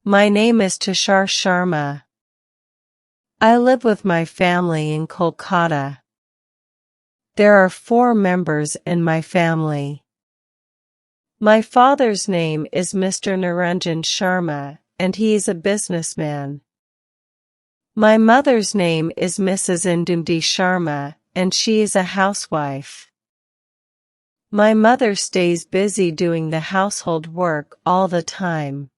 My name is Tushar Sharma. I live with my family in Kolkata. There are 4 members in my family. My father's name is Mr. Niranjan Sharma, and he is a businessman. My mother's name is Mrs. Indumdi Sharma, and she is a housewife. My mother stays busy doing the household work all the time.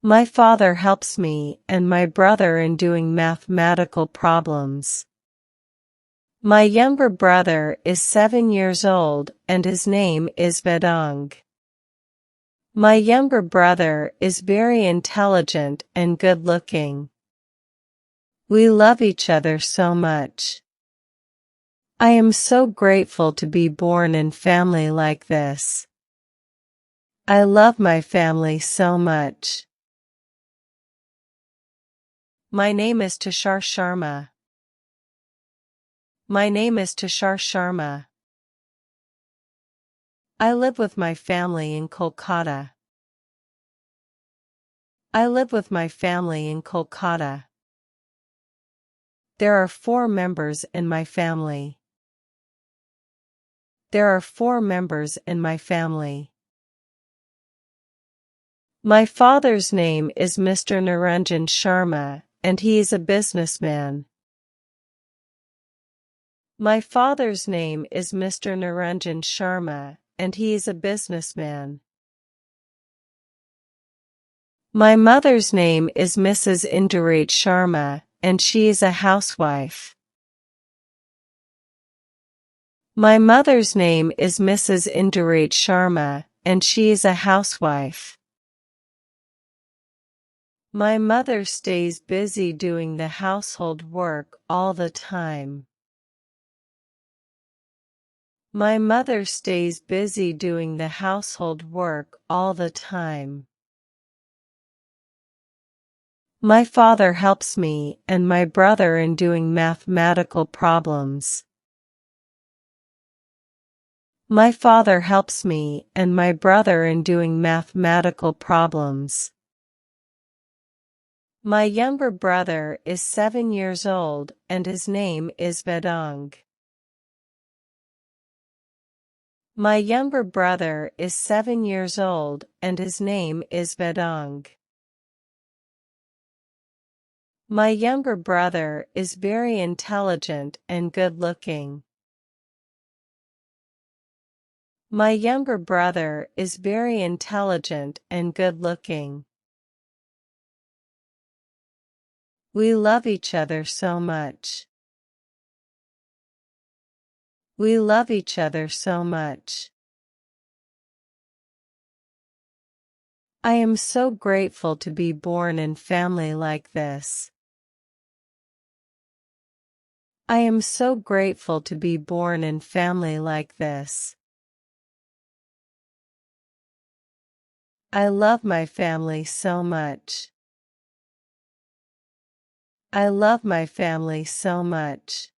My father helps me and my brother in doing mathematical problems. My younger brother is 7 years old and his name is Vedang. My younger brother is very intelligent and good-looking. We love each other so much. I am so grateful to be born in family like this. I love my family so much. My name is Tushar Sharma. My name is Tushar Sharma. I live with my family in Kolkata. I live with my family in Kolkata. There are 4 members in my family. There are 4 members in my family. My father's name is Mr. Niranjan Sharma, and he is a businessman. My father's name is Mr. Niranjan Sharma, and he is a businessman. My mother's name is Mrs. Indurit Sharma, and she is a housewife. My mother's name is Mrs. Indurit Sharma, and she is a housewife. My mother stays busy doing the household work all the time. My mother stays busy doing the household work all the time. My father helps me and my brother in doing mathematical problems. My father helps me and my brother in doing mathematical problems. My younger brother is 7 years old and his name is Vedang. My younger brother is 7 years old and his name is Vedang. My younger brother is very intelligent and good-looking. My younger brother is very intelligent and good-looking. We love each other so much. We love each other so much. I am so grateful to be born in family like this. I am so grateful to be born in family like this. I love my family so much. I love my family so much.